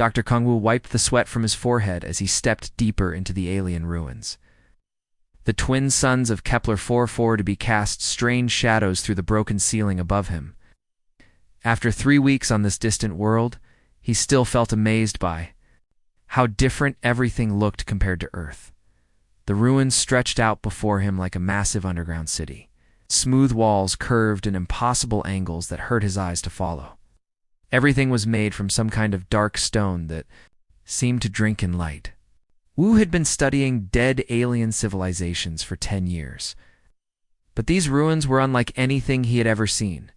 Dr. Kung-Wu wiped the sweat from his forehead as he stepped deeper into the alien ruins. The twin suns of Kepler 440 cast strange shadows through the broken ceiling above him. After 3 weeks on this distant world, he still felt amazed by how different everything looked compared to Earth. The ruins stretched out before him like a massive underground city. Smooth walls curved in impossible angles that hurt his eyes to follow. Everything was made from some kind of dark stone that seemed to drink in light. Wu had been studying dead alien civilizations for 10 years. But these ruins were unlike anything he had ever seen.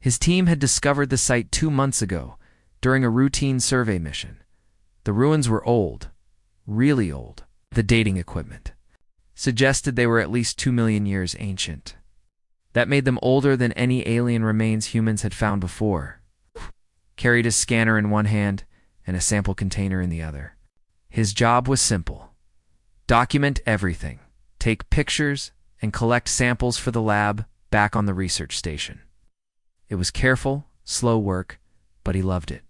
His team had discovered the site 2 months ago, during a routine survey mission. The ruins were old, really old. The dating equipment suggested they were at least 2 million years ancient. That made them older than any alien remains humans had found before. Carried a scanner in one hand and a sample container in the other. His job was simple. Document everything, take pictures, and collect samples for the lab back on the research station. It was careful, slow work, but he loved it.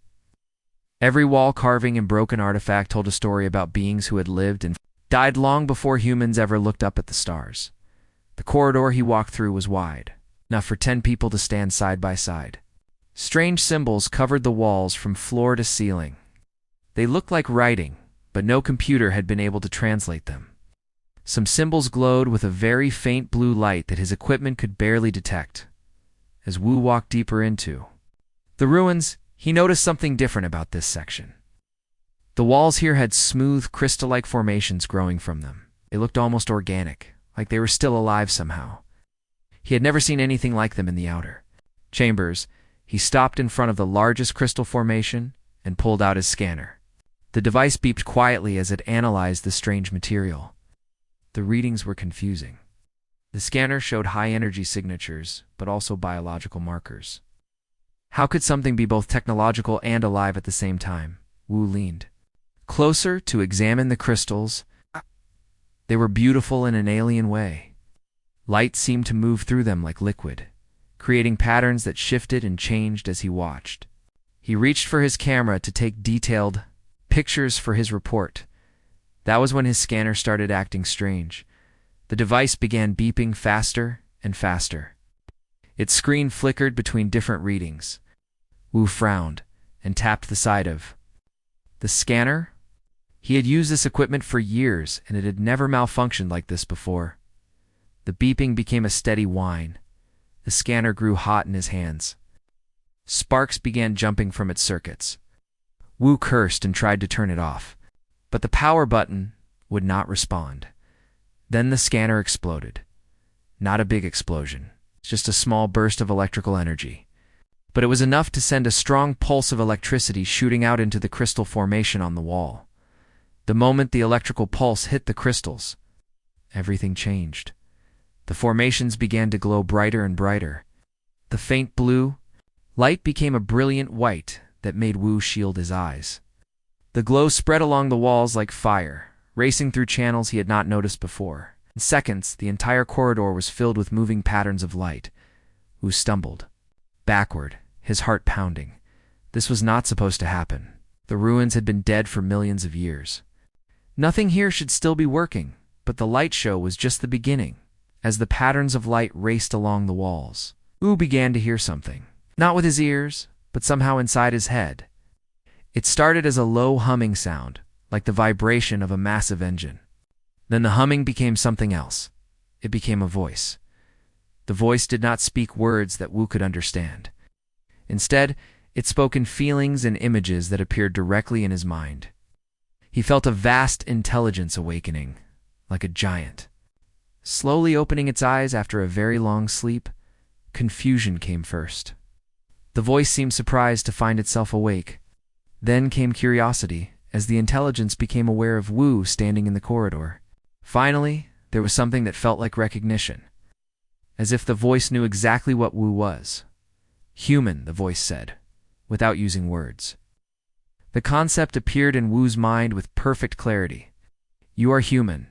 Every wall carving and broken artifact told a story about beings who had lived and died long before humans ever looked up at the stars. The corridor he walked through was wide, enough for 10 people to stand side by side. Strange symbols covered the walls from floor to ceiling. They looked like writing, but no computer had been able to translate them. Some symbols glowed with a very faint blue light that his equipment could barely detect. As Wu walked deeper into the ruins, he noticed something different about this section. The walls here had smooth, crystal-like formations growing from them. They looked almost organic, like they were still alive somehow. He had never seen anything like them in the outer chambers. He stopped in front of the largest crystal formation and pulled out his scanner. The device beeped quietly as it analyzed the strange material. The readings were confusing. The scanner showed high-energy signatures, but also biological markers. How could something be both technological and alive at the same time? Wu leaned closer to examine the crystals. They were beautiful in an alien way. Light seemed to move through them like liquid, creating patterns that shifted and changed as he watched. He reached for his camera to take detailed pictures for his report. That was when his scanner started acting strange. The device began beeping faster and faster. Its screen flickered between different readings. Wu frowned and tapped the side of the scanner. He had used this equipment for years, and it had never malfunctioned like this before. The beeping became a steady whine. The scanner grew hot in his hands. Sparks began jumping from its circuits. Wu cursed and tried to turn it off, but the power button would not respond. Then the scanner exploded. Not a big explosion, just a small burst of electrical energy. But it was enough to send a strong pulse of electricity shooting out into the crystal formation on the wall. The moment the electrical pulse hit the crystals, everything changed. The formations began to glow brighter and brighter. The faint blue light became a brilliant white that made Wu shield his eyes. The glow spread along the walls like fire, racing through channels he had not noticed before. In seconds, the entire corridor was filled with moving patterns of light. Wu stumbled backward, his heart pounding. This was not supposed to happen. The ruins had been dead for millions of years. Nothing here should still be working, but the light show was just the beginning. As the patterns of light raced along the walls, Wu began to hear something. Not with his ears, but somehow inside his head. It started as a low humming sound, like the vibration of a massive engine. Then the humming became something else. It became a voice. The voice did not speak words that Wu could understand. Instead, it spoke in feelings and images that appeared directly in his mind. He felt a vast intelligence awakening, like a giant. Slowly opening its eyes after a very long sleep, confusion came first. The voice seemed surprised to find itself awake. Then came curiosity, as the intelligence became aware of Wu standing in the corridor. Finally, there was something that felt like recognition, as if the voice knew exactly what Wu was. Human, the voice said, without using words. The concept appeared in Wu's mind with perfect clarity. You are human.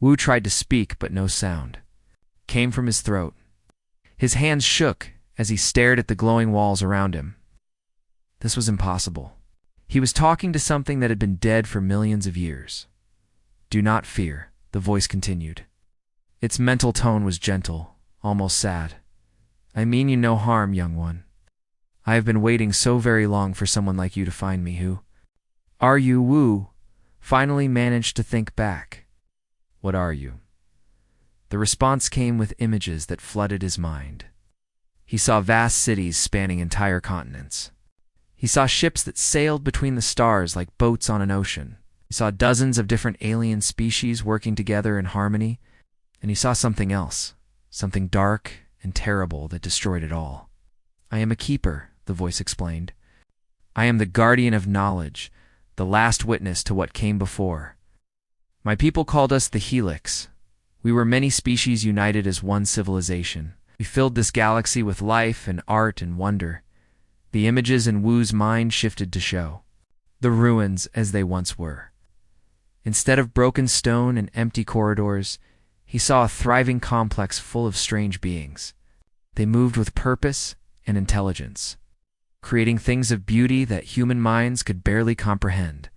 Wu tried to speak, but no sound came from his throat. His hands shook as he stared at the glowing walls around him. This was impossible. He was talking to something that had been dead for millions of years. "Do not fear," the voice continued. Its mental tone was gentle, almost sad. "I mean you no harm, young one. I have been waiting so very long for someone like you to find me. Who are you?" Wu finally managed to think back. "What are you?" The response came with images that flooded his mind. He saw vast cities spanning entire continents. He saw ships that sailed between the stars like boats on an ocean. He saw dozens of different alien species working together in harmony, and he saw something else, something dark and terrible that destroyed it all. "I am a keeper," the voice explained. "I am the guardian of knowledge, the last witness to what came before. My people called us the Helix. We were many species united as one civilization. We filled this galaxy with life and art and wonder." The images in Wu's mind shifted to show the ruins as they once were. Instead of broken stone and empty corridors, he saw a thriving complex full of strange beings. They moved with purpose and intelligence, creating things of beauty that human minds could barely comprehend.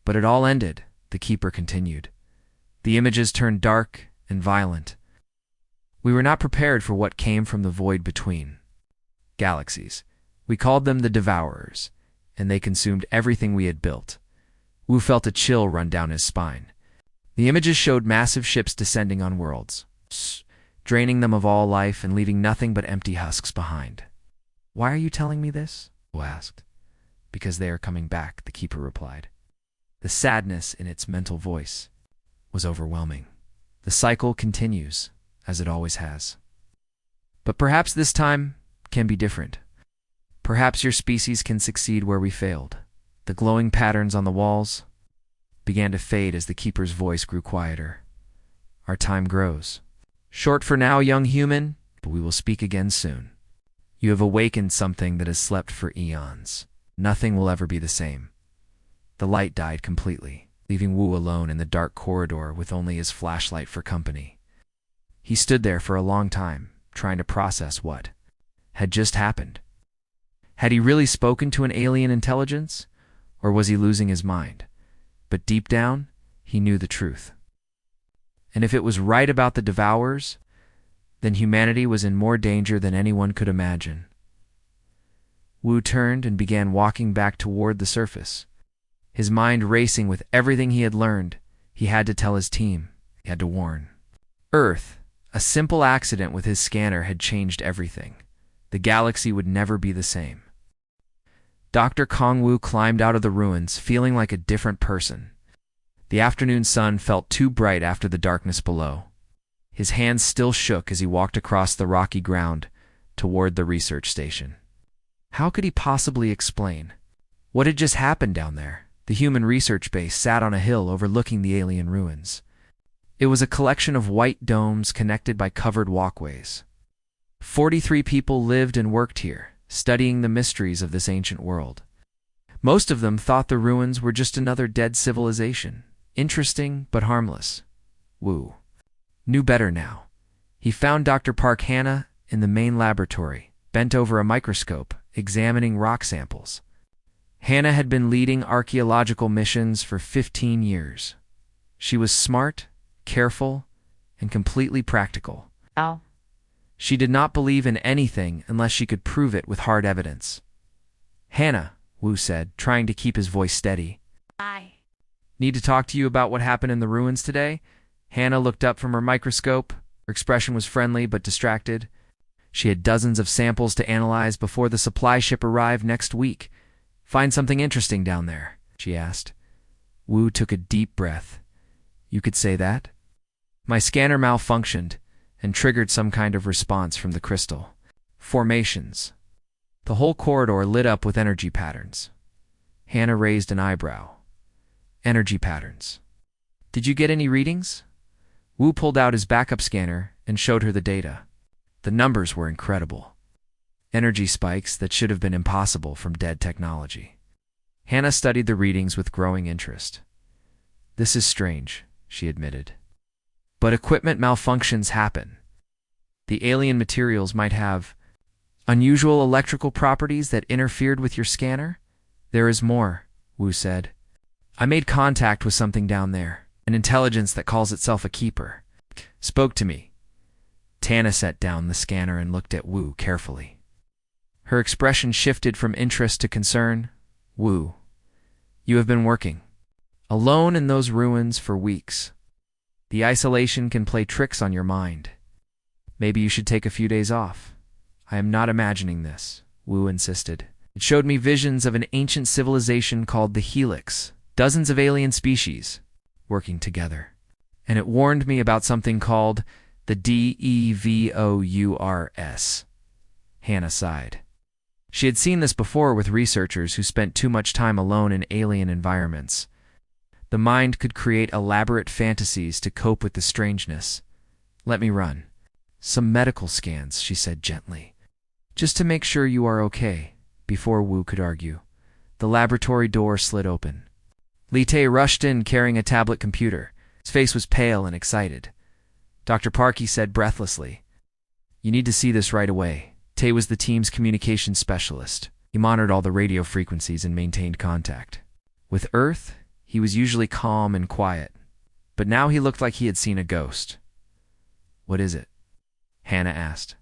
But it all ended, the keeper continued. The images turned dark and violent. We were not prepared for what came from the void between galaxies. We called them the Devourers, and they consumed everything we had built. Wu felt a chill run down his spine. The images showed massive ships descending on worlds, draining them of all life and leaving nothing but empty husks behind. "Why are you telling me this?" Wu asked. "Because they are coming back," the keeper replied. The sadness in its mental voice was overwhelming. "The cycle continues, as it always has. But perhaps this time can be different. Perhaps your species can succeed where we failed." The glowing patterns on the walls began to fade as the keeper's voice grew quieter. "Our time grows. Short for now, young human, but we will speak again soon. You have awakened something that has slept for eons. Nothing will ever be the same." The light died completely, leaving Wu alone in the dark corridor with only his flashlight for company. He stood there for a long time, trying to process what had just happened. Had he really spoken to an alien intelligence, or was he losing his mind? But deep down, he knew the truth. And if it was right about the Devourers, then humanity was in more danger than anyone could imagine. Wu turned and began walking back toward the surface, his mind racing with everything he had learned. He had to tell his team. He had to warn Earth. A simple accident with his scanner had changed everything. The galaxy would never be the same. Dr. Kongwu climbed out of the ruins, feeling like a different person. The afternoon sun felt too bright after the darkness below. His hands still shook as he walked across the rocky ground toward the research station. How could he possibly explain what had just happened down there? The human research base sat on a hill overlooking the alien ruins. It was a collection of white domes connected by covered walkways. 43 people lived and worked here, studying the mysteries of this ancient world. Most of them thought the ruins were just another dead civilization, interesting but harmless. Wu knew better now. He found Dr. Park Hannah in the main laboratory, bent over a microscope, examining rock samples. Hannah had been leading archaeological missions for 15 years. She was smart, careful, and completely practical. Oh. She did not believe in anything unless she could prove it with hard evidence. "Hannah," Wu said, trying to keep his voice steady. I "Need to talk to you about what happened in the ruins today?" Hannah looked up from her microscope. Her expression was friendly but distracted. She had dozens of samples to analyze before the supply ship arrived next week. "Find something interesting down there?" she asked. Wu took a deep breath. "You could say that?" "My scanner malfunctioned and triggered some kind of response from the crystal formations." The whole corridor lit up with energy patterns. Hannah raised an eyebrow. "Energy patterns. Did you get any readings?" Wu pulled out his backup scanner and showed her the data. The numbers were incredible. Energy spikes that should have been impossible from dead technology. Hannah studied the readings with growing interest. "This is strange," she admitted. "But equipment malfunctions happen. The alien materials might have unusual electrical properties that interfered with your scanner. There is more," Wu said. I made contact with something down there, an intelligence that calls itself a keeper. Spoke to me. Tana set down the scanner and looked at Wu carefully. Her expression shifted from interest to concern. Wu, you have been working alone in those ruins for weeks. The isolation can play tricks on your mind. Maybe you should take a few days off. I am not imagining this, Wu insisted. It showed me visions of an ancient civilization called the Helix, dozens of alien species working together. And it warned me about something called the DEVOURS. Hannah sighed. She had seen this before with researchers who spent too much time alone in alien environments. The mind could create elaborate fantasies to cope with the strangeness. Let me run some medical scans, she said gently. Just to make sure you are okay. Before Wu could argue, the laboratory door slid open. Li Te rushed in carrying a tablet computer. His face was pale and excited. Dr. Parkey said breathlessly, You need to see this right away. Te was the team's communications specialist. He monitored all the radio frequencies and maintained contact. With Earth, he was usually calm and quiet, but now he looked like he had seen a ghost. What is it? Hannah asked.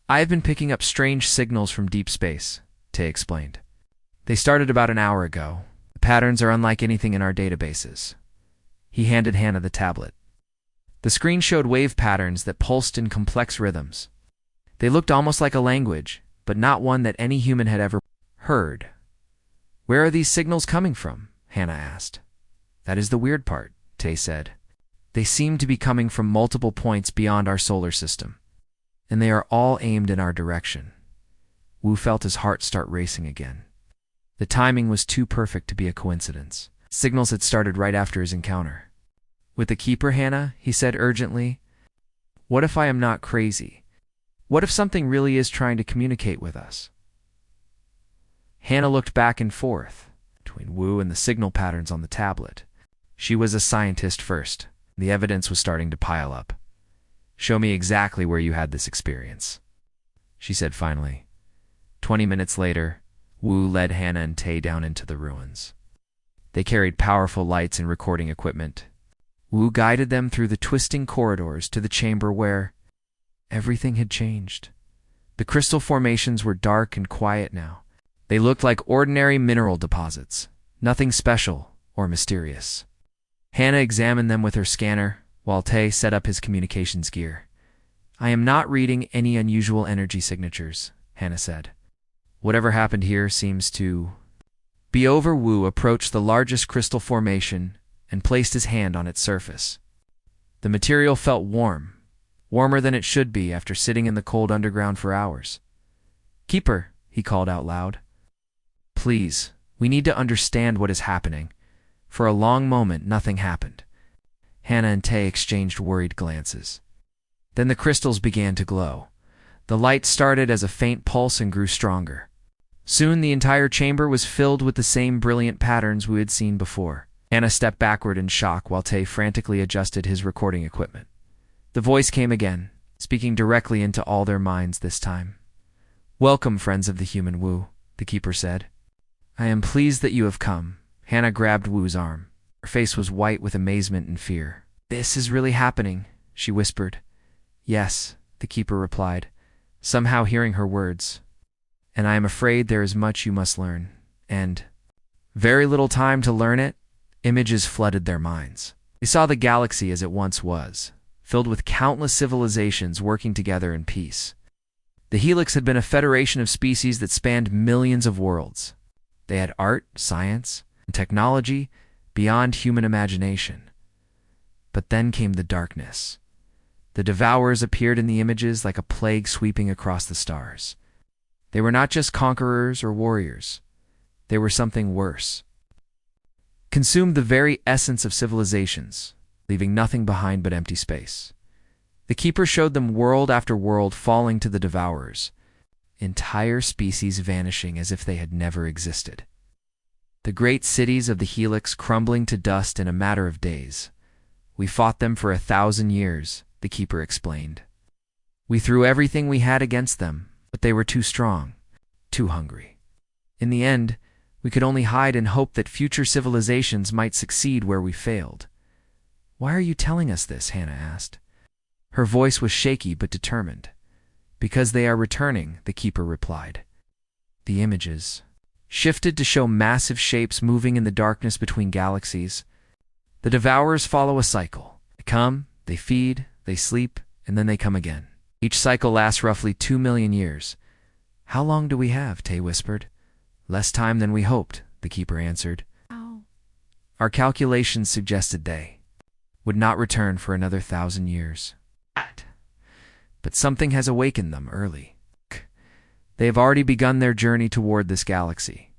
I have been picking up strange signals from deep space, Te explained. They started about an hour ago. The patterns are unlike anything in our databases. He handed Hannah the tablet. The screen showed wave patterns that pulsed in complex rhythms. They looked almost like a language, but not one that any human had ever heard. Where are these signals coming from? Hannah asked. That is the weird part, Te said. They seem to be coming from multiple points beyond our solar system, and they are all aimed in our direction. Wu felt his heart start racing again. The timing was too perfect to be a coincidence. Signals had started right after his encounter. With the keeper, Hannah, he said urgently, What if I am not crazy? What if something really is trying to communicate with us? Hannah looked back and forth between Wu and the signal patterns on the tablet. She was a scientist first. The evidence was starting to pile up. Show me exactly where you had this experience, she said finally. 20 minutes later, Wu led Hannah and Te down into the ruins. They carried powerful lights and recording equipment. Wu guided them through the twisting corridors to the chamber where everything had changed. The crystal formations were dark and quiet now. They looked like ordinary mineral deposits, nothing special or mysterious. Hannah examined them with her scanner, while Te set up his communications gear. I am not reading any unusual energy signatures, Hannah said. Whatever happened here seems to be over. Wu approached the largest crystal formation and placed his hand on its surface. The material felt warm, warmer than it should be after sitting in the cold underground for hours. Keeper, he called out loud. Please, we need to understand what is happening. For a long moment, nothing happened. Hannah and Te exchanged worried glances. Then the crystals began to glow. The light started as a faint pulse and grew stronger. Soon the entire chamber was filled with the same brilliant patterns we had seen before. Hannah stepped backward in shock while Te frantically adjusted his recording equipment. The voice came again, speaking directly into all their minds this time. Welcome, friends of the human Wu, the keeper said. I am pleased that you have come. Hannah grabbed Wu's arm. Her face was white with amazement and fear. This is really happening, she whispered. Yes, the keeper replied, somehow hearing her words. And I am afraid there is much you must learn. And very little time to learn it. Images flooded their minds. They saw the galaxy as it once was, filled with countless civilizations working together in peace. The Helix had been a federation of species that spanned millions of worlds. They had art, science, and technology beyond human imagination. But then came the darkness. The Devourers appeared in the images like a plague sweeping across the stars. They were not just conquerors or warriors. They were something worse. Consumed the very essence of civilizations, leaving nothing behind but empty space. The Keeper showed them world after world falling to the Devourers, entire species vanishing as if they had never existed. The great cities of the Helix crumbling to dust in a matter of days. We fought them for 1,000 years, the Keeper explained. We threw everything we had against them, but they were too strong, too hungry. In the end, We could only hide and hope that future civilizations might succeed where we failed. Why are you telling us this? Hannah asked. Her voice was shaky but determined. Because they are returning, the keeper replied. The images shifted to show massive shapes moving in the darkness between galaxies. The devourers follow a cycle. They come, they feed, they sleep, and then they come again. Each cycle lasts roughly 2 million years. How long do we have? Tay whispered. Less time than we hoped, the keeper answered. Oh. Our calculations suggested they would not return for another 1,000 years. But something has awakened them early. They have already begun their journey toward this galaxy.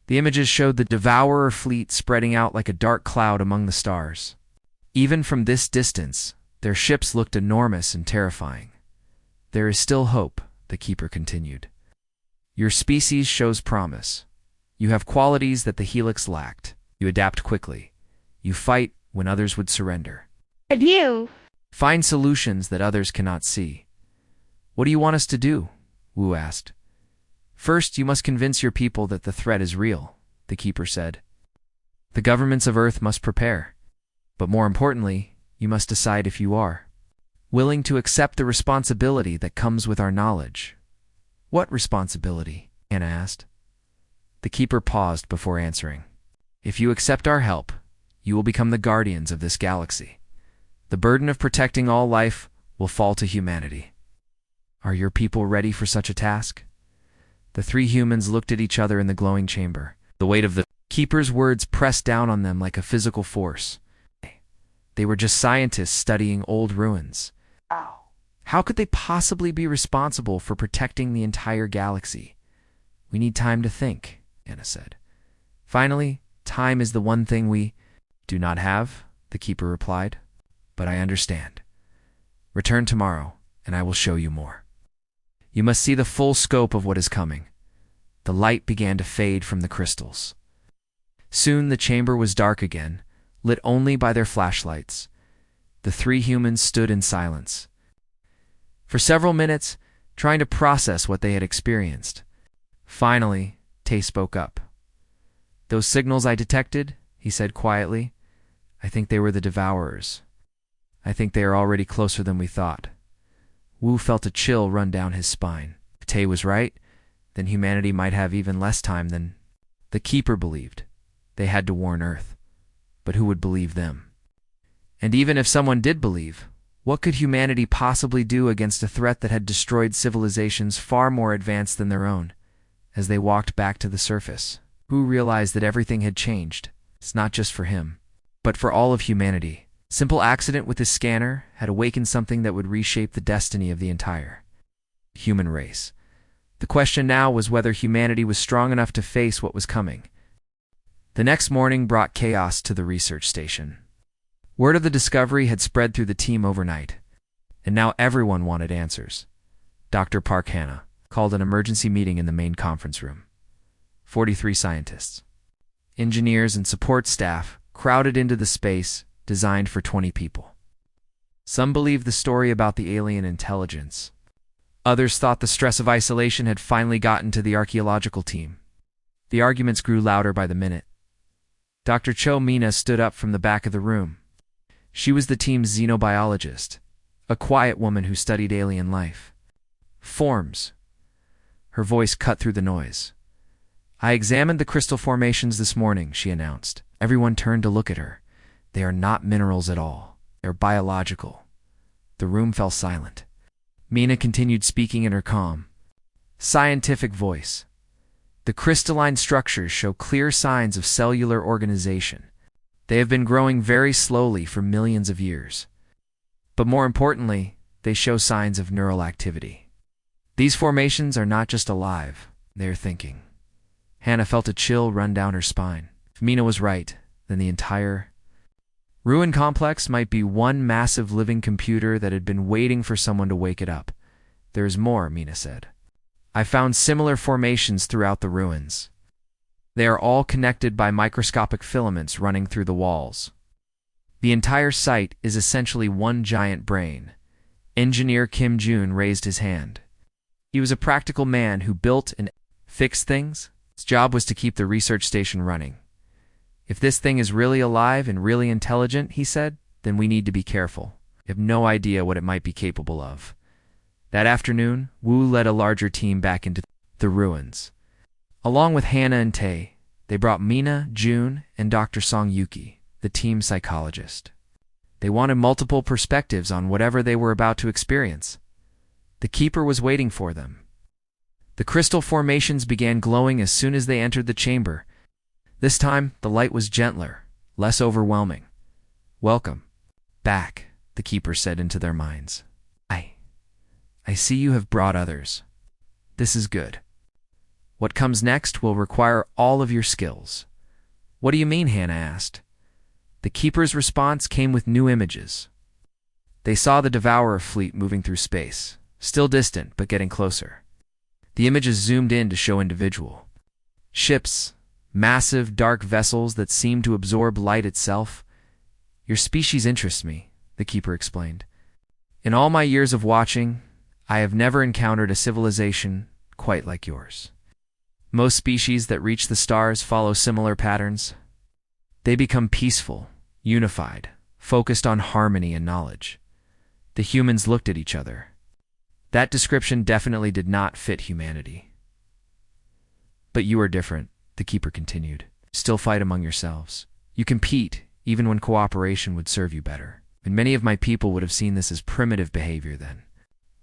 The images showed the devourer fleet spreading out like a dark cloud among the stars. Even from this distance, their ships looked enormous and terrifying. There is still hope, the keeper continued. Your species shows promise. You have qualities that the Helix lacked. You adapt quickly. You fight when others would surrender. And you? Find solutions that others cannot see. What do you want us to do? Wu asked. First, you must convince your people that the threat is real, the keeper said. The governments of Earth must prepare. But more importantly, you must decide if you are willing to accept the responsibility that comes with our knowledge. What responsibility? Hannah asked. The keeper paused before answering. If you accept our help, you will become the guardians of this galaxy. The burden of protecting all life will fall to humanity. Are your people ready for such a task? The three humans looked at each other in the glowing chamber. The weight of the keeper's words pressed down on them like a physical force. They were just scientists studying old ruins. How could they possibly be responsible for protecting the entire galaxy? We need time to think, Anna said. Finally, time is the one thing we do not have, the keeper replied. But I understand. Return tomorrow, and I will show you more. You must see the full scope of what is coming. The light began to fade from the crystals. Soon the chamber was dark again, lit only by their flashlights. The three humans stood in silence. For several minutes, trying to process what they had experienced. Finally, Tay spoke up. Those signals I detected, he said quietly, I think they were the devourers. I think they are already closer than we thought. Wu felt a chill run down his spine. If Tay was right, then humanity might have even less time than the keeper believed. They had to warn Earth. But who would believe them? And even if someone did believe, what could humanity possibly do against a threat that had destroyed civilizations far more advanced than their own? As they walked back to the surface, Wu realized that everything had changed. It's not just for him, but for all of humanity. Simple accident with his scanner had awakened something that would reshape the destiny of the entire human race. The question now was whether humanity was strong enough to face what was coming. The next morning brought chaos to the research station. Word of the discovery had spread through the team overnight, and now everyone wanted answers. Dr. Park Hannah called an emergency meeting in the main conference room. 43 scientists, engineers, and support staff crowded into the space designed for 20 people. Some believed the story about the alien intelligence. Others thought the stress of isolation had finally gotten to the archaeological team. The arguments grew louder by the minute. Dr. Cho Mina stood up from the back of the room. She was the team's xenobiologist, a quiet woman who studied alien life. Forms. Her voice cut through the noise. I examined the crystal formations this morning, she announced. Everyone turned to look at her. They are not minerals at all. They're biological. The room fell silent. Mina continued speaking in her calm, scientific voice. The crystalline structures show clear signs of cellular organization. They have been growing very slowly for millions of years. But more importantly, they show signs of neural activity. These formations are not just alive, they are thinking. Hannah felt a chill run down her spine. If Mina was right, then the entire ruin complex might be one massive living computer that had been waiting for someone to wake it up. There is more, Mina said. I found similar formations throughout the ruins. They are all connected by microscopic filaments running through the walls. The entire site is essentially one giant brain. Engineer Kim Jun raised his hand. He was a practical man who built and fixed things. His job was to keep the research station running. If this thing is really alive and really intelligent, he said, then we need to be careful. We have no idea what it might be capable of. That afternoon, Wu led a larger team back into the ruins. Along with Hannah and Tae, they brought Mina, June, and Dr. Song Yuki, the team psychologist. They wanted multiple perspectives on whatever they were about to experience. The Keeper was waiting for them. The crystal formations began glowing as soon as they entered the chamber. This time, the light was gentler, less overwhelming. "Welcome back," the Keeper said into their minds. I see you have brought others. This is good. What comes next will require all of your skills." "What do you mean?" Hannah asked. The Keeper's response came with new images. They saw the Devourer fleet moving through space, still distant but getting closer. The images zoomed in to show individual ships, massive, dark vessels that seemed to absorb light itself. "Your species interests me," the Keeper explained. "In all my years of watching, I have never encountered a civilization quite like yours. Most species that reach the stars follow similar patterns. They become peaceful, unified, focused on harmony and knowledge." The humans looked at each other. That description definitely did not fit humanity. "But you are different," the Keeper continued. "Still fight among yourselves. You compete, even when cooperation would serve you better. And many of my people would have seen this as primitive behavior then."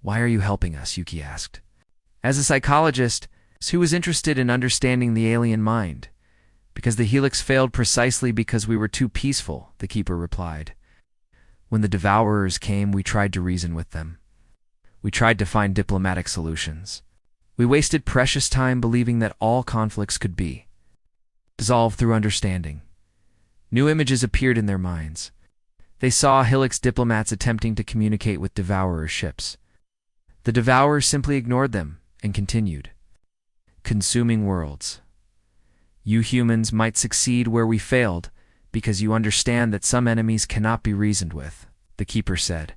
"Why are you helping us?" Yuki asked. As a psychologist, who was interested in understanding the alien mind. "Because the Helix failed precisely because we were too peaceful," the Keeper replied. "When the Devourers came, we tried to reason with them. We tried to find diplomatic solutions. We wasted precious time believing that all conflicts could be dissolved through understanding." New images appeared in their minds. They saw Helix diplomats attempting to communicate with Devourer ships. The Devourers simply ignored them and continued. "Consuming worlds. You humans might succeed where we failed because you understand that some enemies cannot be reasoned with," the Keeper said.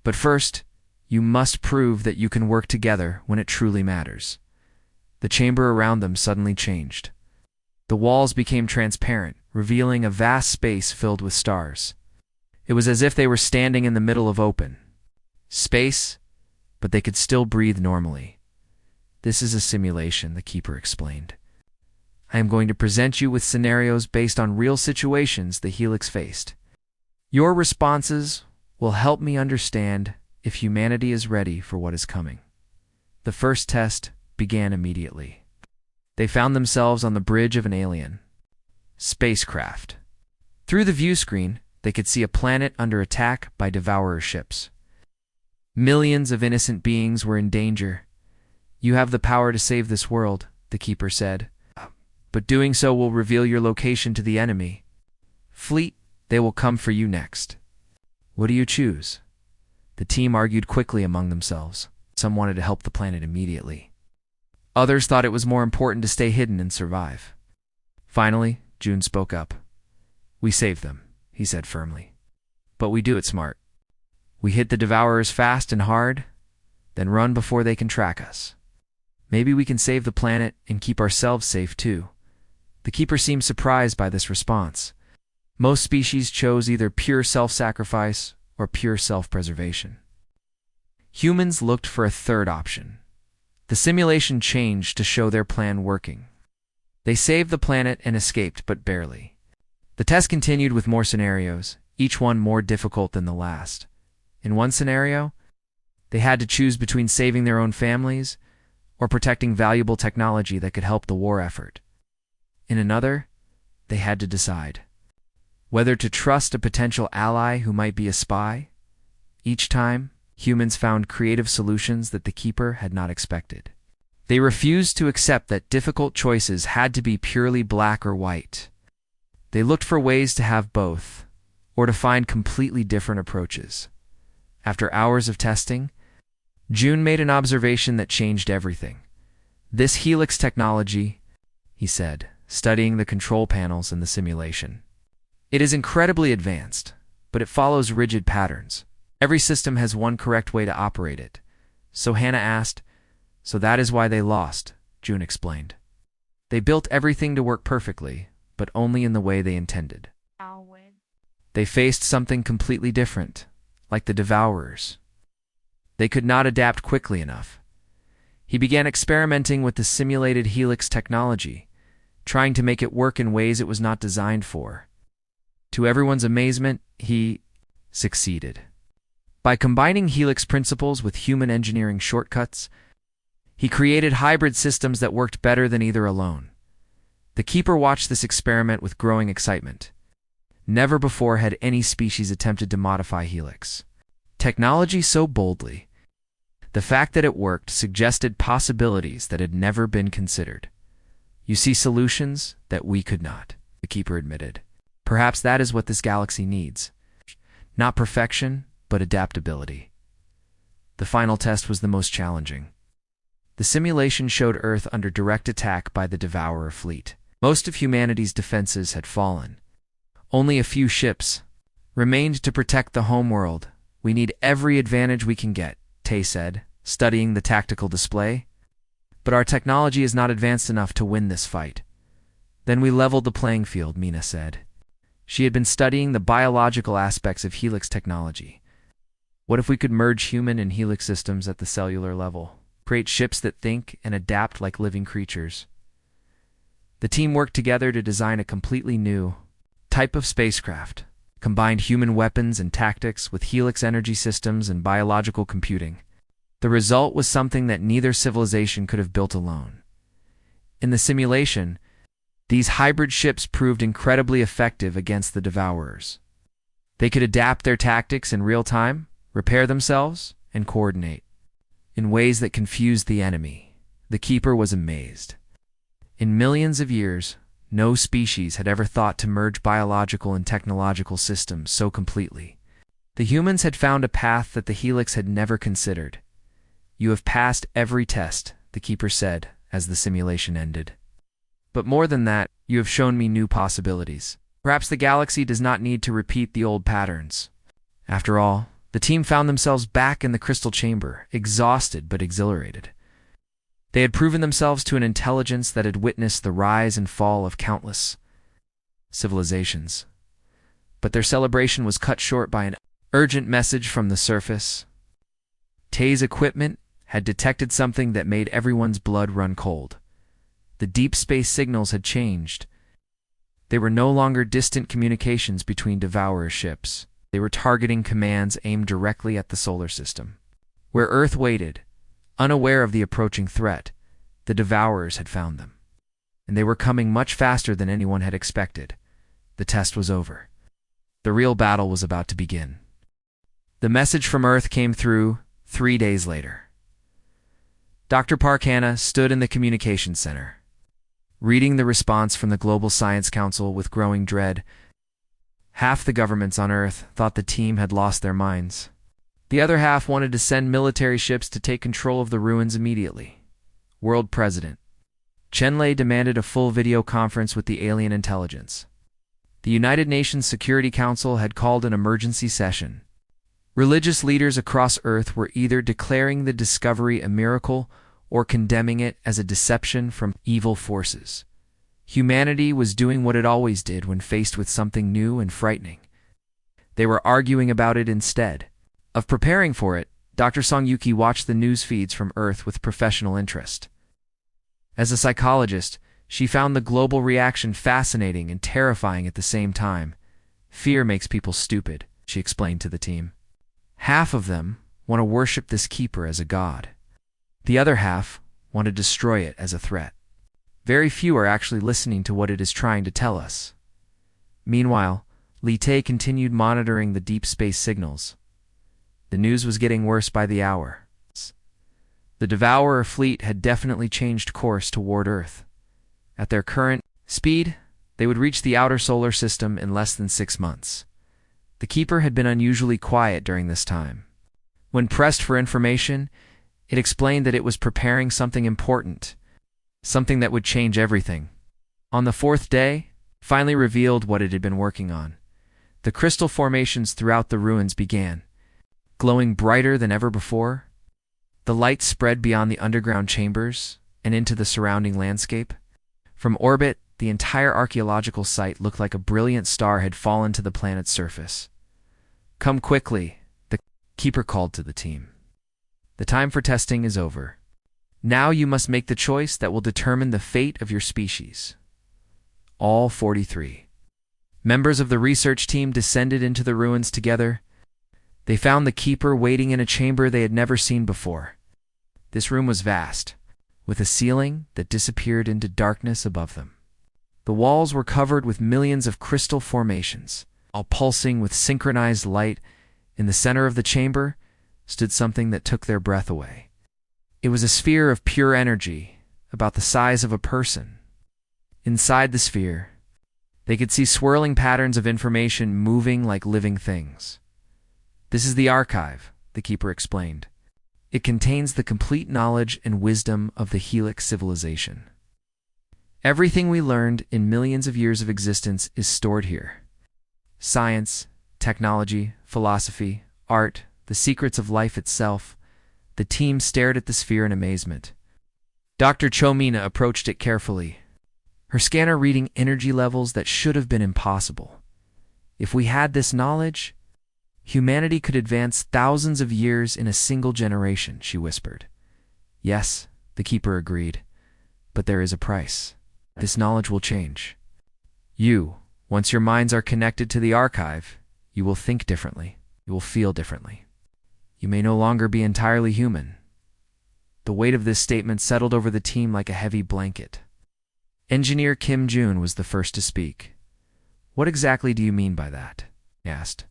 "But first, you must prove that you can work together when it truly matters." The chamber around them suddenly changed. The walls became transparent, revealing a vast space filled with stars. It was as if they were standing in the middle of open space, but they could still breathe normally. "This is a simulation," the Keeper explained. "I am going to present you with scenarios based on real situations the Helix faced. Your responses will help me understand if humanity is ready for what is coming." The first test began immediately. They found themselves on the bridge of an alien spacecraft. Through the view screen, they could see a planet under attack by Devourer ships. Millions of innocent beings were in danger. "You have the power to save this world," the Keeper said. "But doing so will reveal your location to the enemy fleet. They will come for you next. What do you choose?" The team argued quickly among themselves. Some wanted to help the planet immediately. Others thought it was more important to stay hidden and survive. Finally, June spoke up. "We save them," he said firmly. "But we do it smart. We hit the Devourers fast and hard, then run before they can track us. Maybe we can save the planet and keep ourselves safe too." The Keeper seemed surprised by this response. Most species chose either pure self-sacrifice or pure self-preservation. Humans looked for a third option. The simulation changed to show their plan working. They saved the planet and escaped, but barely. The test continued with more scenarios, each one more difficult than the last. In one scenario, they had to choose between saving their own families or protecting valuable technology that could help the war effort. In another, they had to decide whether to trust a potential ally who might be a spy. Each time, humans found creative solutions that the Keeper had not expected. They refused to accept that difficult choices had to be purely black or white. They looked for ways to have both, or to find completely different approaches. After hours of testing, June made an observation that changed everything. "This Helix technology," he said, studying the control panels in the simulation. "It is incredibly advanced, but it follows rigid patterns. Every system has one correct way to operate it." So Hannah asked, "So that is why they lost," June explained. They built everything to work perfectly, but only in the way they intended. They faced something completely different, like the Devourers. They could not adapt quickly enough. He began experimenting with the simulated helix technology, trying to make it work in ways it was not designed for. To everyone's amazement, he succeeded. By combining helix principles with human engineering shortcuts, he created hybrid systems that worked better than either alone. The Keeper watched this experiment with growing excitement. Never before had any species attempted to modify helix technology so boldly. The fact that it worked suggested possibilities that had never been considered. You see solutions that we could not, the Keeper admitted. Perhaps that is what this galaxy needs. Not perfection, but adaptability. The final test was the most challenging. The simulation showed Earth under direct attack by the Devourer fleet. Most of humanity's defenses had fallen. Only a few ships remained to protect the homeworld. We need every advantage we can get, Tay said, studying the tactical display. But our technology is not advanced enough to win this fight. Then we leveled the playing field, Mina said. She had been studying the biological aspects of helix technology. What if we could merge human and helix systems at the cellular level, create ships that think and adapt like living creatures? The team worked together to design a completely new type of spacecraft, combined human weapons and tactics with helix energy systems and biological computing. The result was something that neither civilization could have built alone. In the simulation, these hybrid ships proved incredibly effective against the Devourers. They could adapt their tactics in real time, repair themselves, and coordinate in ways that confused the enemy. The Keeper was amazed. In millions of years, no species had ever thought to merge biological and technological systems so completely. The humans had found a path that the helix had never considered. You have passed every test, the Keeper said as the simulation ended. But more than that, you have shown me new possibilities. Perhaps the galaxy does not need to repeat the old patterns. After all, the team found themselves back in the crystal chamber, exhausted but exhilarated. They had proven themselves to an intelligence that had witnessed the rise and fall of countless civilizations. But their celebration was cut short by an urgent message from the surface. Tay's equipment had detected something that made everyone's blood run cold. The deep space signals had changed. They were no longer distant communications between Devourer ships. They were targeting commands aimed directly at the solar system. Where Earth waited, unaware of the approaching threat, the Devourers had found them. And they were coming much faster than anyone had expected. The test was over. The real battle was about to begin. The message from Earth came through 3 days later. Dr. Parkana stood in the communications center, reading the response from the Global Science Council with growing dread. Half the governments on Earth thought the team had lost their minds. The other half wanted to send military ships to take control of the ruins immediately. World President Chenlei demanded a full video conference with the alien intelligence. The United Nations Security Council had called an emergency session. Religious leaders across Earth were either declaring the discovery a miracle or condemning it as a deception from evil forces. Humanity was doing what it always did when faced with something new and frightening. They were arguing about it instead of preparing for it. Dr. Songyuki watched the news feeds from Earth with professional interest. As a psychologist, she found the global reaction fascinating and terrifying at the same time. Fear makes people stupid, she explained to the team. Half of them want to worship this Keeper as a god. The other half want to destroy it as a threat. Very few are actually listening to what it is trying to tell us. Meanwhile, Li Tay continued monitoring the deep space signals. The news was getting worse by the hour. The Devourer fleet had definitely changed course toward Earth. At their current speed, they would reach the outer solar system in less than 6 months. The Keeper had been unusually quiet during this time. When pressed for information, it explained that it was preparing something important, something that would change everything. On the 4th day, finally revealed what it had been working on. The crystal formations throughout the ruins began, glowing brighter than ever before. The light spread beyond the underground chambers and into the surrounding landscape. From orbit, the entire archaeological site looked like a brilliant star had fallen to the planet's surface. "Come quickly," the keeper called to the team. "The time for testing is over. Now you must make the choice that will determine the fate of your species." All 43 members of the research team descended into the ruins together. They found the keeper waiting in a chamber they had never seen before. This room was vast, with a ceiling that disappeared into darkness above them. The walls were covered with millions of crystal formations, all pulsing with synchronized light. In the center of the chamber stood something that took their breath away. It was a sphere of pure energy, about the size of a person. Inside the sphere, they could see swirling patterns of information moving like living things. "This is the archive," the keeper explained. "It contains the complete knowledge and wisdom of the Helix civilization. Everything we learned in millions of years of existence is stored here. Science, technology, philosophy, art, the secrets of life itself." The team stared at the sphere in amazement. Dr. Chomina approached it carefully, her scanner reading energy levels that should have been impossible. "If we had this knowledge, humanity could advance thousands of years in a single generation," she whispered. "Yes," the keeper agreed, "but there is a price. This knowledge will change. Once your minds are connected to the archive, you will think differently. You will feel differently. You may no longer be entirely human." The weight of this statement settled over the team like a heavy blanket. Engineer Kim Jun was the first to speak. "What exactly do you mean by that?" he asked.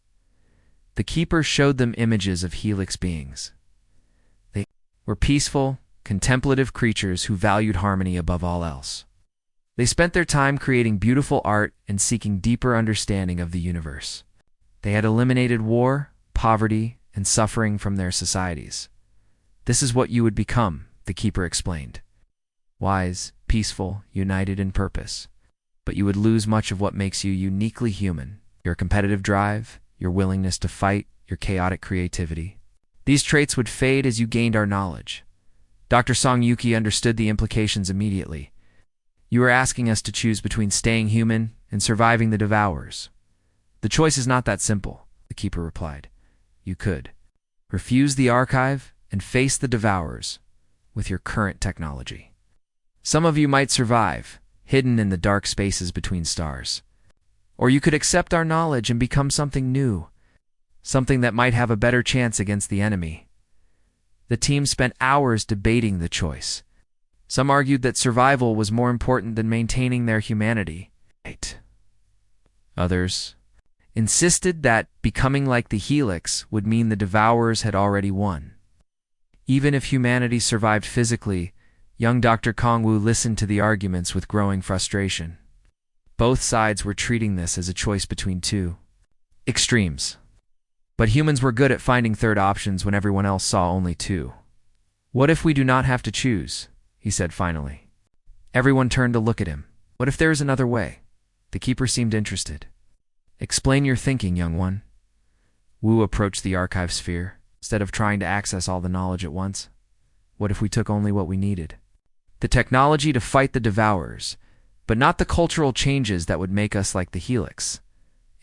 The keeper showed them images of Helix beings. They were peaceful, contemplative creatures who valued harmony above all else. They spent their time creating beautiful art and seeking deeper understanding of the universe. They had eliminated war, poverty, and suffering from their societies. "This is what you would become," the keeper explained. "Wise, peaceful, united in purpose. But you would lose much of what makes you uniquely human: your competitive drive, your willingness to fight, your chaotic creativity. These traits would fade as you gained our knowledge." Dr. Song Yuki understood the implications immediately. "You are asking us to choose between staying human and surviving the Devourers." "The choice is not that simple," the keeper replied. "You could refuse the archive and face the Devourers with your current technology. Some of you might survive, hidden in the dark spaces between stars. Or you could accept our knowledge and become something new, something that might have a better chance against the enemy." The team spent hours debating the choice. Some argued that survival was more important than maintaining their humanity. Others insisted that becoming like the Helix would mean the Devourers had already won. Even if humanity survived physically, young Dr. Kongwu listened to the arguments with growing frustration. Both sides were treating this as a choice between two extremes. But humans were good at finding third options when everyone else saw only two. "What if we do not have to choose?" he said finally. Everyone turned to look at him. "What if there is another way?" The keeper seemed interested. "Explain your thinking, young one." Wu approached the archive sphere. "Instead of trying to access all the knowledge at once, what if we took only what we needed? The technology to fight the Devourers, but not the cultural changes that would make us like the Helix."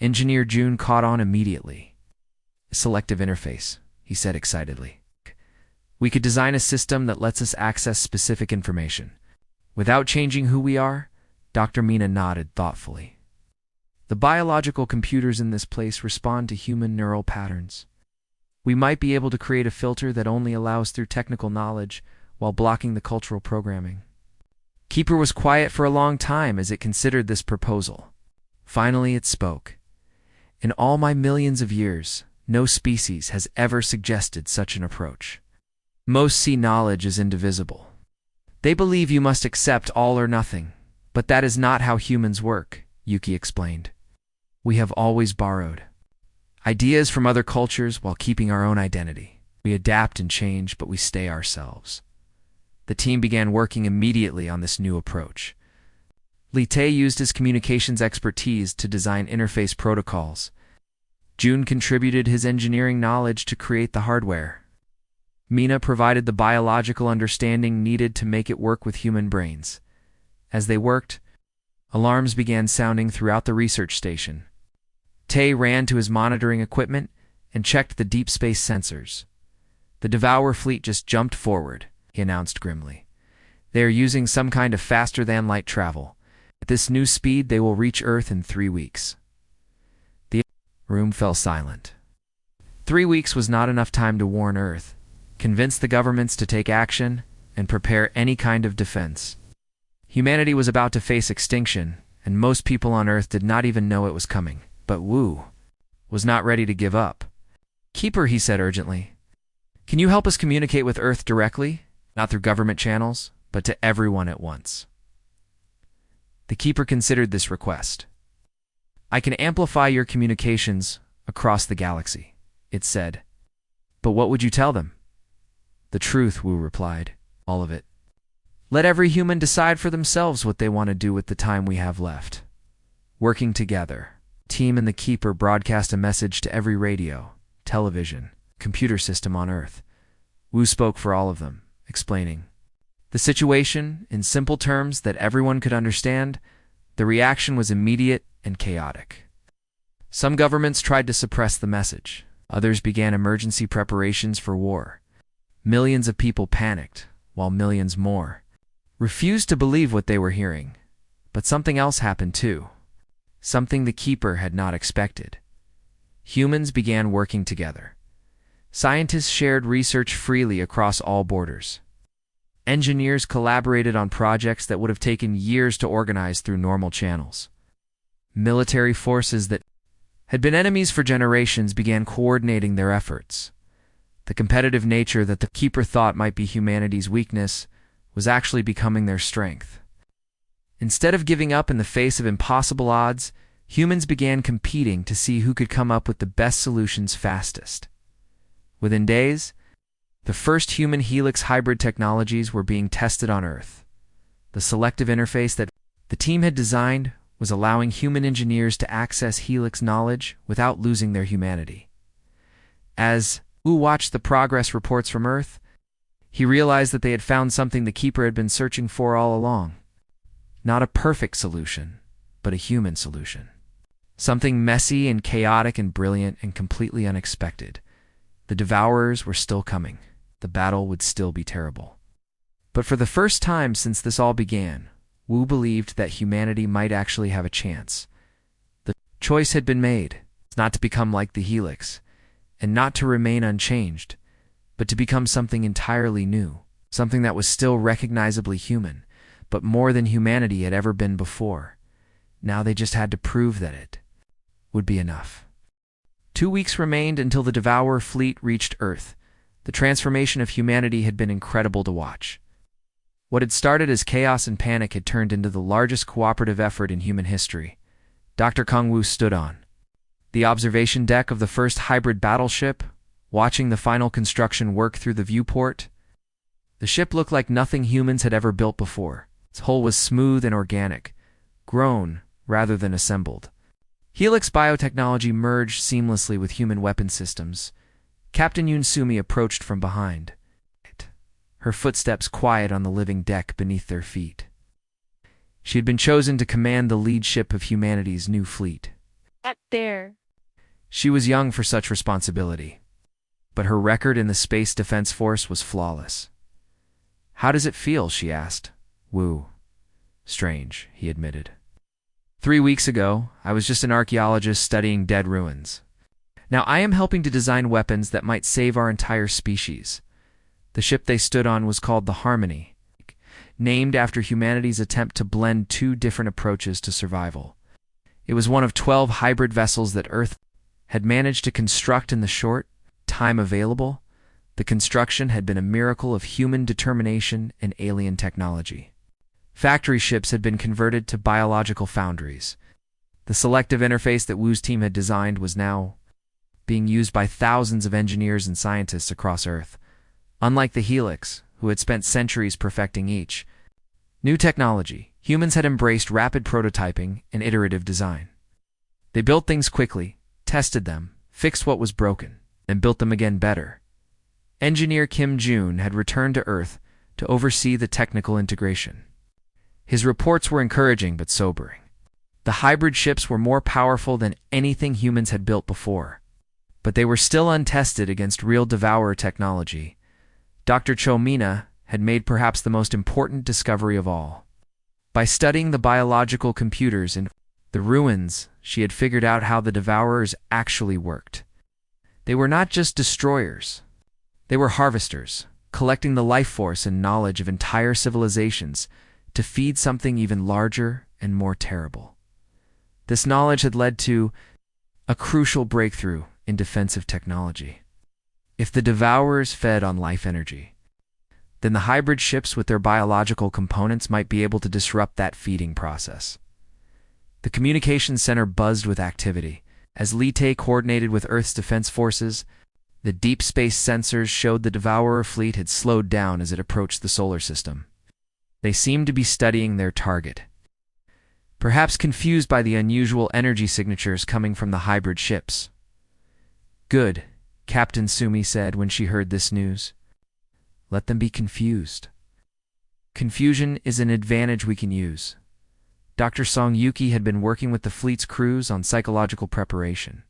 Engineer Jun caught on immediately. "A selective interface," he said excitedly. "We could design a system that lets us access specific information without changing who we are." Dr. Mina nodded thoughtfully. "The biological computers in this place respond to human neural patterns. We might be able to create a filter that only allows through technical knowledge while blocking the cultural programming." Keeper was quiet for a long time as it considered this proposal. Finally it spoke. "In all my millions of years, no species has ever suggested such an approach. Most see knowledge as indivisible. They believe you must accept all or nothing, but that is not how humans work," Yuki explained. "We have always borrowed ideas from other cultures while keeping our own identity. We adapt and change, but we stay ourselves." The team began working immediately on this new approach. Li Tae used his communications expertise to design interface protocols. Jun contributed his engineering knowledge to create the hardware. Mina provided the biological understanding needed to make it work with human brains. As they worked, alarms began sounding throughout the research station. Tay ran to his monitoring equipment and checked the deep space sensors. "The Devourer fleet just jumped forward," he announced grimly. "They are using some kind of faster-than-light travel. At this new speed, they will reach Earth in 3 weeks." The room fell silent. 3 weeks was not enough time to warn Earth, convince the governments to take action, and prepare any kind of defense. Humanity was about to face extinction, and most people on Earth did not even know it was coming. But Wu was not ready to give up. "Keeper," he said urgently, "can you help us communicate with Earth directly, not through government channels, but to everyone at once?" The Keeper considered this request. "I can amplify your communications across the galaxy," it said. "But what would you tell them?" "The truth," Wu replied. "All of it. Let every human decide for themselves what they want to do with the time we have left." Working together, Team and the Keeper broadcast a message to every radio, television, computer system on Earth. Wu spoke for all of them, explaining the situation in simple terms that everyone could understand. The reaction was immediate and chaotic. Some governments tried to suppress the message. Others began emergency preparations for war. Millions of people panicked, while millions more refused to believe what they were hearing. But something else happened too. Something the Keeper had not expected. Humans began working together. Scientists shared research freely across all borders. Engineers collaborated on projects that would have taken years to organize through normal channels. Military forces that had been enemies for generations began coordinating their efforts. The competitive nature that the Keeper thought might be humanity's weakness was actually becoming their strength. Instead of giving up in the face of impossible odds, humans began competing to see who could come up with the best solutions fastest. Within days, the first human helix hybrid technologies were being tested on Earth. The selective interface that the team had designed was allowing human engineers to access helix knowledge without losing their humanity. As Wu watched the progress reports from Earth, he realized that they had found something the Keeper had been searching for all along. Not a perfect solution, but a human solution. Something messy and chaotic and brilliant and completely unexpected. The Devourers were still coming. The battle would still be terrible. But for the first time since this all began, Wu believed that humanity might actually have a chance. The choice had been made, not to become like the Helix, and not to remain unchanged, but to become something entirely new, something that was still recognizably human, but more than humanity had ever been before. Now they just had to prove that it would be enough. 2 weeks remained until the Devourer fleet reached Earth. The transformation of humanity had been incredible to watch. What had started as chaos and panic had turned into the largest cooperative effort in human history. Dr. Kung Wu stood on the observation deck of the first hybrid battleship, watching the final construction work through the viewport. The ship looked like nothing humans had ever built before. Its hull was smooth and organic, grown rather than assembled. Helix biotechnology merged seamlessly with human weapon systems. Captain Yunsumi approached from behind, her footsteps quiet on the living deck beneath their feet. She had been chosen to command the lead ship of humanity's new fleet. There. She was young for such responsibility, but her record in the Space Defense Force was flawless. "How does it feel?" she asked. "Wu. Strange," he admitted. 3 weeks ago, I was just an archaeologist studying dead ruins. Now I am helping to design weapons that might save our entire species." The ship they stood on was called the Harmony, named after humanity's attempt to blend 2 different approaches to survival. It was one of 12 hybrid vessels that Earth had managed to construct in the short time available. The construction had been a miracle of human determination and alien technology. Factory ships had been converted to biological foundries. The selective interface that Wu's team had designed was now being used by thousands of engineers and scientists across Earth. Unlike the Helix, who had spent centuries perfecting each new technology, humans had embraced rapid prototyping and iterative design. They built things quickly, tested them, fixed what was broken, and built them again better. Engineer Kim Jun had returned to Earth to oversee the technical integration. His reports were encouraging but sobering. The hybrid ships were more powerful than anything humans had built before, but they were still untested against real Devourer technology. Dr. Chomina had made perhaps the most important discovery of all. By studying the biological computers in the ruins, she had figured out how the Devourers actually worked. They were not just destroyers. They were harvesters, collecting the life force and knowledge of entire civilizations to feed something even larger and more terrible. This knowledge had led to a crucial breakthrough in defensive technology. If the Devourers fed on life energy, then the hybrid ships with their biological components might be able to disrupt that feeding process. The communications center buzzed with activity. As Lite coordinated with Earth's defense forces, the deep space sensors showed the Devourer fleet had slowed down as it approached the solar system. They seemed to be studying their target, perhaps confused by the unusual energy signatures coming from the hybrid ships. "Good," Captain Sumi said when she heard this news. "Let them be confused. Confusion is an advantage we can use." Dr. Song Yuki had been working with the fleet's crews on psychological preparation.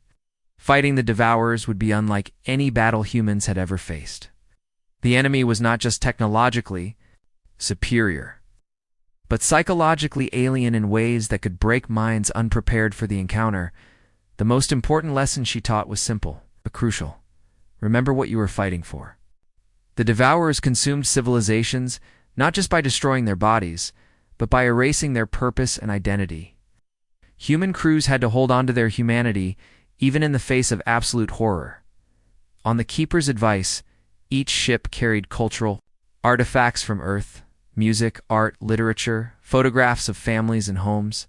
Fighting the Devourers would be unlike any battle humans had ever faced. The enemy was not just technologically superior, but psychologically alien in ways that could break minds unprepared for the encounter. The most important lesson she taught was simple, but crucial. Remember what you were fighting for. The Devourers consumed civilizations not just by destroying their bodies, but by erasing their purpose and identity. Human crews had to hold on to their humanity even in the face of absolute horror. On the Keeper's advice, each ship carried cultural artifacts from Earth: music, art, literature, photographs of families and homes.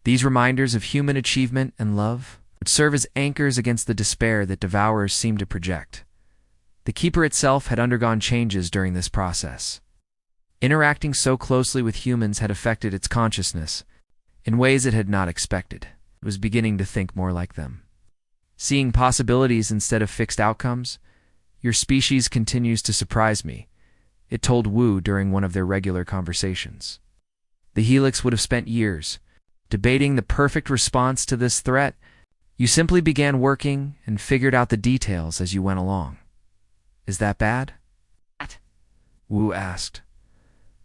These reminders of human achievement and love would serve as anchors against the despair that Devourers seemed to project. The Keeper itself had undergone changes during this process. Interacting so closely with humans had affected its consciousness in ways it had not expected. It was beginning to think more like them. Seeing possibilities instead of fixed outcomes, "Your species continues to surprise me," it told Wu during one of their regular conversations. The Helix would have spent years debating the perfect response to this threat. You simply began working and figured out the details as you went along. "Is that bad?" Wu asked.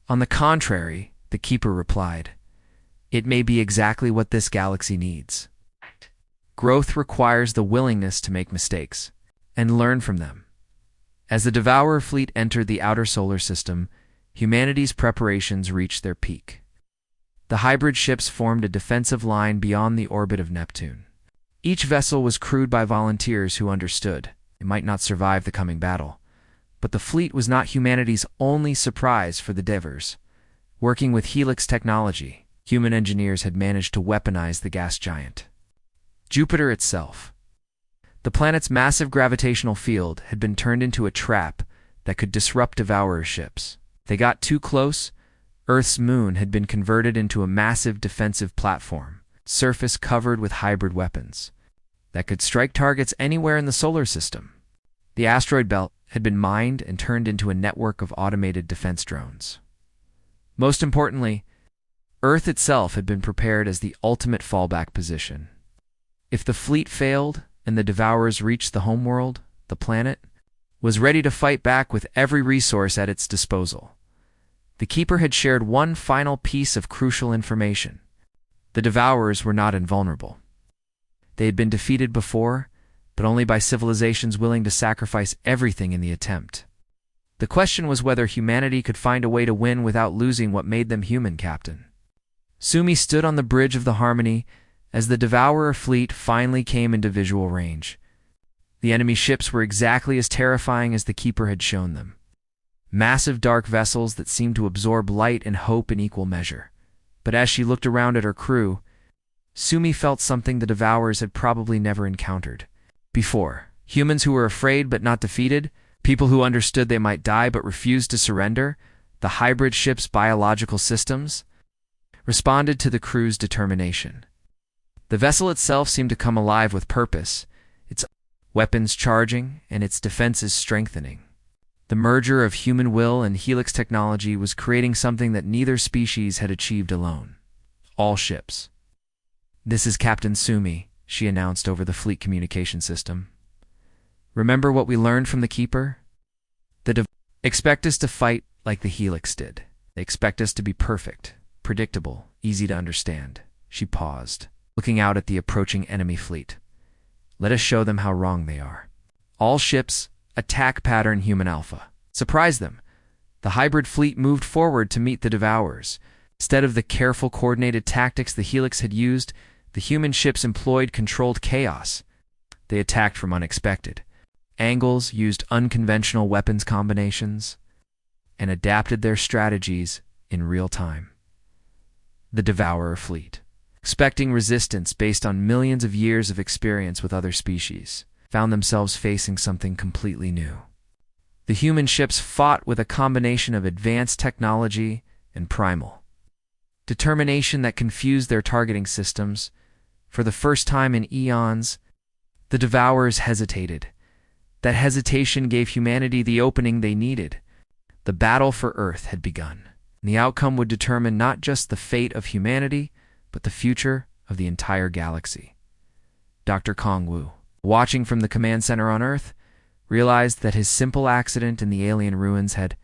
"On the contrary," the Keeper replied, "it may be exactly what this galaxy needs. Growth requires the willingness to make mistakes and learn from them." As the Devourer fleet entered the outer solar system, humanity's preparations reached their peak. The hybrid ships formed a defensive line beyond the orbit of Neptune. Each vessel was crewed by volunteers who understood it might not survive the coming battle. But the fleet was not humanity's only surprise for the Devers. Working with Helix technology, human engineers had managed to weaponize the gas giant. Jupiter itself. The planet's massive gravitational field had been turned into a trap that could disrupt Devourer ships. They got too close. Earth's moon had been converted into a massive defensive platform, surface covered with hybrid weapons that could strike targets anywhere in the solar system. The asteroid belt had been mined and turned into a network of automated defense drones. Most importantly, Earth itself had been prepared as the ultimate fallback position. If the fleet failed and the Devourers reached the homeworld, the planet was ready to fight back with every resource at its disposal. The Keeper had shared one final piece of crucial information. The Devourers were not invulnerable. They had been defeated before, but only by civilizations willing to sacrifice everything in the attempt. The question was whether humanity could find a way to win without losing what made them human, Captain. Sumi stood on the bridge of the Harmony as the Devourer fleet finally came into visual range. The enemy ships were exactly as terrifying as the Keeper had shown them. Massive dark vessels that seemed to absorb light and hope in equal measure. But as she looked around at her crew, Sumi felt something the Devourers had probably never encountered before. Humans who were afraid but not defeated, people who understood they might die but refused to surrender. The hybrid ship's biological systems responded to the crew's determination. The vessel itself seemed to come alive with purpose, its weapons charging and its defenses strengthening. The merger of human will and helix technology was creating something that neither species had achieved alone. All ships. "This is Captain Sumi," she announced over the fleet communication system. "Remember what we learned from the Keeper? Expect us to fight like the Helix did. They expect us to be perfect, predictable, easy to understand." She paused, looking out at the approaching enemy fleet. "Let us show them how wrong they are. All ships, attack pattern Human Alpha. Surprise them." The hybrid fleet moved forward to meet the Devourers. Instead of the careful, coordinated tactics the Helix had used, the human ships employed controlled chaos. They attacked from unexpected angles, used unconventional weapons combinations, and adapted their strategies in real time. The Devourer fleet, expecting resistance based on millions of years of experience with other species, found themselves facing something completely new. The human ships fought with a combination of advanced technology and primal determination that confused their targeting systems. For the first time in eons, the Devourers hesitated. That hesitation gave humanity the opening they needed. The battle for Earth had begun, and the outcome would determine not just the fate of humanity, but the future of the entire galaxy. Dr. Kong Wu, watching from the command center on Earth, realized that his simple accident in the alien ruins had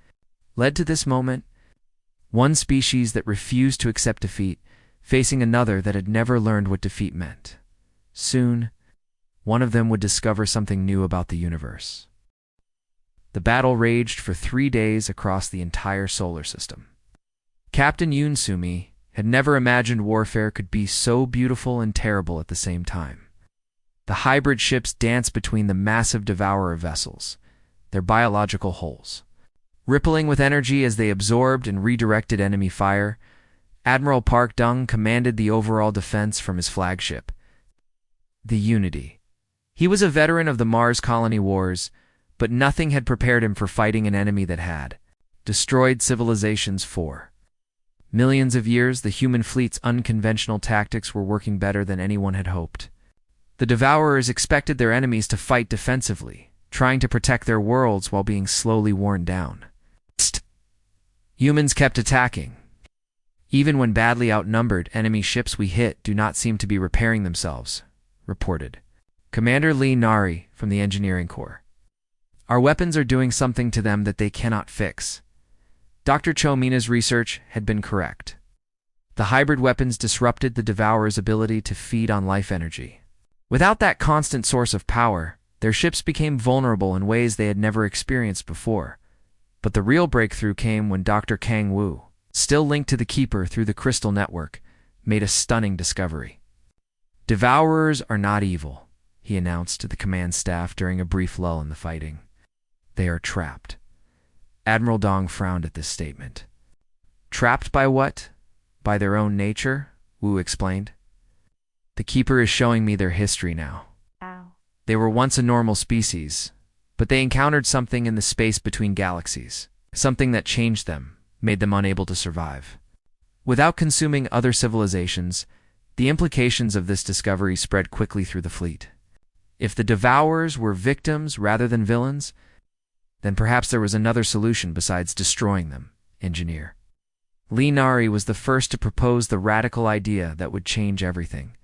led to this moment. One species that refused to accept defeat, facing another that had never learned what defeat meant. Soon, one of them would discover something new about the universe. The battle raged for 3 days across the entire solar system. Captain Yoon Sumi had never imagined warfare could be so beautiful and terrible at the same time. The hybrid ships danced between the massive Devourer vessels, their biological hulls, rippling with energy as they absorbed and redirected enemy fire. Admiral Park Dung commanded the overall defense from his flagship, the Unity. He was a veteran of the Mars Colony Wars, but nothing had prepared him for fighting an enemy that had destroyed civilizations for millions of years. The human fleet's unconventional tactics were working better than anyone had hoped. The Devourers expected their enemies to fight defensively, trying to protect their worlds while being slowly worn down. Humans kept attacking. "Even when badly outnumbered, enemy ships we hit do not seem to be repairing themselves," reported Commander Lee Nari from the Engineering Corps. "Our weapons are doing something to them that they cannot fix." Dr. Cho Mina's research had been correct. The hybrid weapons disrupted the Devourer's ability to feed on life energy. Without that constant source of power, their ships became vulnerable in ways they had never experienced before. But the real breakthrough came when Dr. Kang Wu, still linked to the Keeper through the Crystal Network, made a stunning discovery. "Devourers are not evil," he announced to the command staff during a brief lull in the fighting. "They are trapped." Admiral Dong frowned at this statement. "Trapped by what? By their own nature?" Wu explained. "The Keeper is showing me their history now. Ow. They were once a normal species, but they encountered something in the space between galaxies, something that changed them, made them unable to survive. Without consuming other civilizations, the implications of this discovery spread quickly through the fleet. If the Devourers were victims rather than villains, then perhaps there was another solution besides destroying them, engineer. Lee Nari was the first to propose the radical idea that would change everything.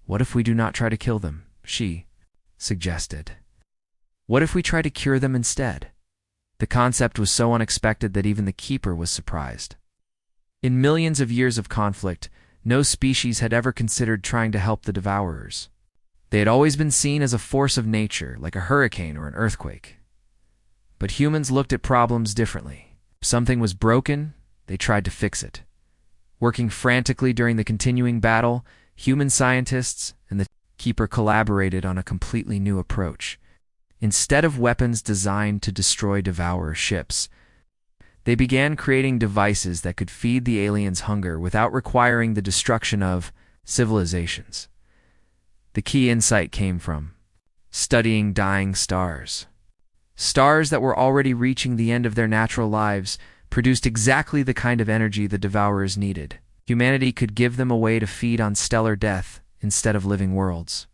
"What if we do not try to kill them?" she suggested. "What if we try to cure them instead?" The concept was so unexpected that even the Keeper was surprised. In millions of years of conflict, no species had ever considered trying to help the Devourers. They had always been seen as a force of nature, like a hurricane or an earthquake. But humans looked at problems differently. If something was broken, they tried to fix it. Working frantically during the continuing battle, human scientists and the Keeper collaborated on a completely new approach. Instead of weapons designed to destroy Devourer ships, they began creating devices that could feed the aliens' hunger without requiring the destruction of civilizations. The key insight came from studying dying stars. Stars that were already reaching the end of their natural lives produced exactly the kind of energy the Devourers needed. Humanity could give them a way to feed on stellar death instead of living worlds.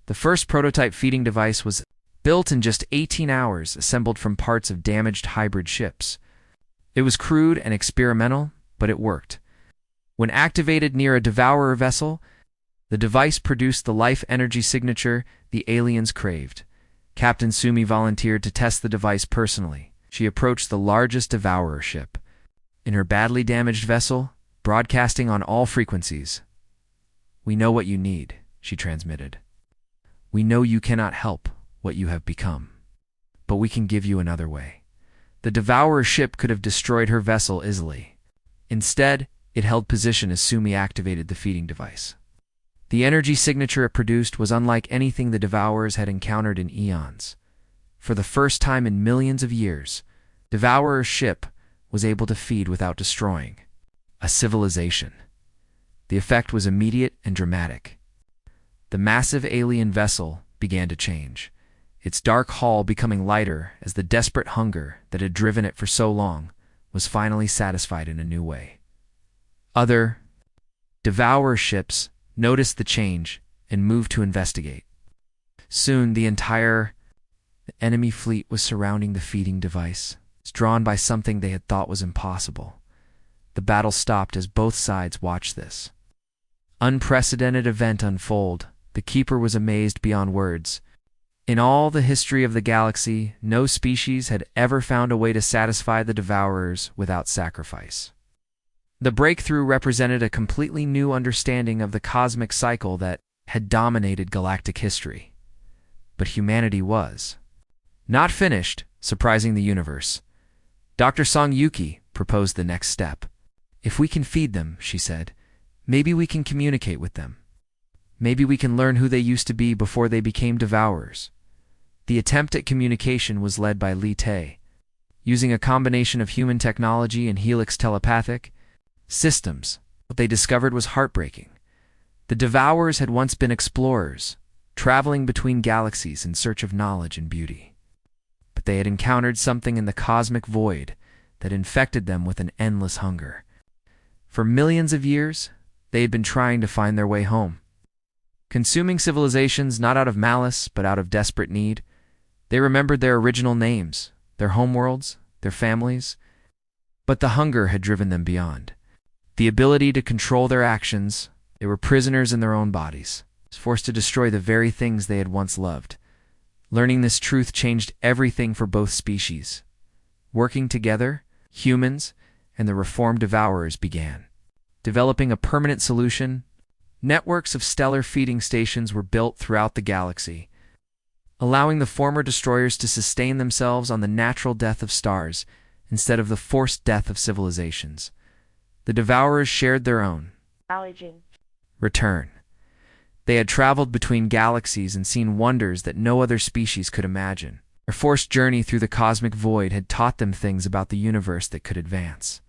The first prototype feeding device was built in just 18 hours, assembled from parts of damaged hybrid ships. It was crude and experimental, but it worked. When activated near a Devourer vessel, the device produced the life energy signature the aliens craved. Captain Sumi volunteered to test the device personally. She approached the largest Devourer ship. In her badly damaged vessel, broadcasting on all frequencies. "We know what you need," she transmitted. "We know you cannot help what you have become. But we can give you another way." The Devourer ship could have destroyed her vessel easily. Instead, it held position as Sumi activated the feeding device. The energy signature it produced was unlike anything the Devourers had encountered in eons. For the first time in millions of years, Devourer's ship was able to feed without destroying a civilization. The effect was immediate and dramatic. The massive alien vessel began to change, its dark hull becoming lighter as the desperate hunger that had driven it for so long was finally satisfied in a new way. Other Devourer ships noticed the change and moved to investigate. Soon, the entire enemy fleet was surrounding the feeding device, drawn by something they had thought was impossible. The battle stopped as both sides watched this unprecedented event unfold. The Keeper was amazed beyond words. In all the history of the galaxy, no species had ever found a way to satisfy the Devourers without sacrifice. The breakthrough represented a completely new understanding of the cosmic cycle that had dominated galactic history. But humanity was not finished, surprising the universe. Dr. Song Yuki proposed the next step. "If we can feed them," she said, "maybe we can communicate with them. Maybe we can learn who they used to be before they became Devourers." The attempt at communication was led by Li Te. Using a combination of human technology and Helix telepathic systems, what they discovered was heartbreaking. The Devourers had once been explorers, traveling between galaxies in search of knowledge and beauty. But they had encountered something in the cosmic void that infected them with an endless hunger. For millions of years, they had been trying to find their way home. Consuming civilizations not out of malice, but out of desperate need, they remembered their original names, their homeworlds, their families. But the hunger had driven them beyond the ability to control their actions. They were prisoners in their own bodies, forced to destroy the very things they had once loved. Learning this truth changed everything for both species. Working together, humans and the reformed Devourers began developing a permanent solution. Networks of stellar feeding stations were built throughout the galaxy, allowing the former destroyers to sustain themselves on the natural death of stars instead of the forced death of civilizations. The Devourers shared their own return. They had traveled between galaxies and seen wonders that no other species could imagine. Their forced journey through the cosmic void had taught them things about the universe that could advance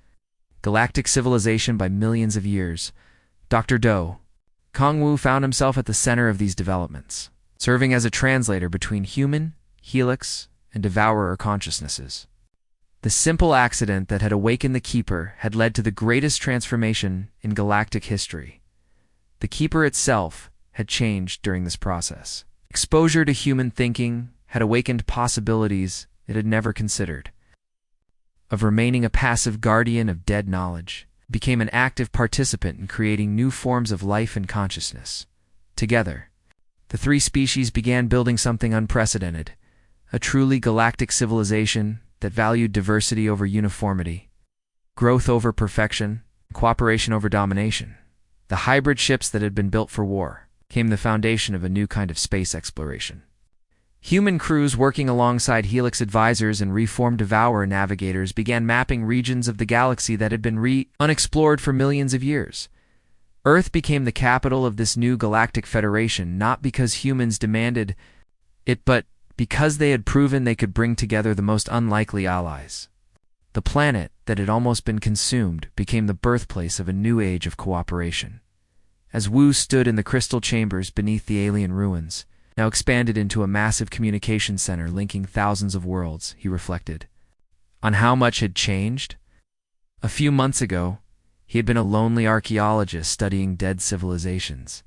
galactic civilization by millions of years. Dr. Do Kongwu found himself at the center of these developments, serving as a translator between human, Helix, and Devourer consciousnesses. The simple accident that had awakened the Keeper had led to the greatest transformation in galactic history. The Keeper itself had changed during this process. Exposure to human thinking had awakened possibilities it had never considered. Of remaining a passive guardian of dead knowledge, became an active participant in creating new forms of life and consciousness. Together, the three species began building something unprecedented, a truly galactic civilization that valued diversity over uniformity, growth over perfection, cooperation over domination. The hybrid ships that had been built for war became the foundation of a new kind of space exploration. Human crews working alongside Helix advisors and reformed Devourer navigators began mapping regions of the galaxy that had been unexplored for millions of years. Earth became the capital of this new galactic federation, not because humans demanded it, but because they had proven they could bring together the most unlikely allies. The planet that had almost been consumed became the birthplace of a new age of cooperation. As Wu stood in the crystal chambers beneath the alien ruins, now expanded into a massive communication center linking thousands of worlds, he reflected on how much had changed. A few months ago, he had been a lonely archaeologist studying dead civilizations.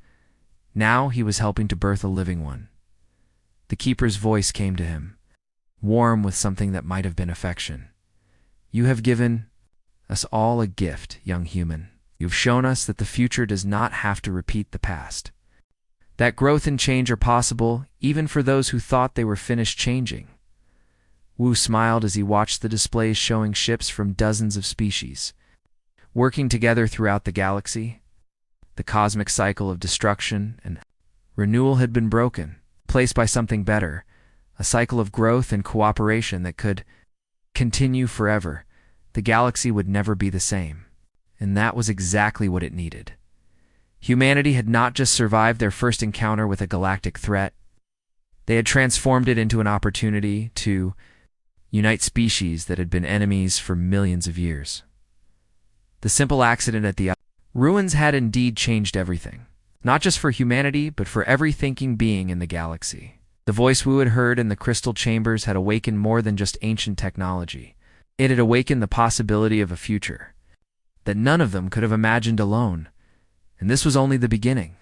Now he was helping to birth a living one. The keeper's voice came to him, warm with something that might have been affection. You have given us all a gift, young human. You've shown us that the future does not have to repeat the past. That growth and change are possible even for those who thought they were finished changing. Wu smiled as he watched the displays showing ships from dozens of species, working together throughout the galaxy. The cosmic cycle of destruction and renewal had been broken, replaced by something better, a cycle of growth and cooperation that could continue forever. The galaxy would never be the same, and that was exactly what it needed. Humanity had not just survived their first encounter with a galactic threat, they had transformed it into an opportunity to unite species that had been enemies for millions of years. The simple accident at the ruins had indeed changed everything, not just for humanity, but for every thinking being in the galaxy. The voice Wu had heard in the crystal chambers had awakened more than just ancient technology. It had awakened the possibility of a future that none of them could have imagined alone. And this was only the beginning.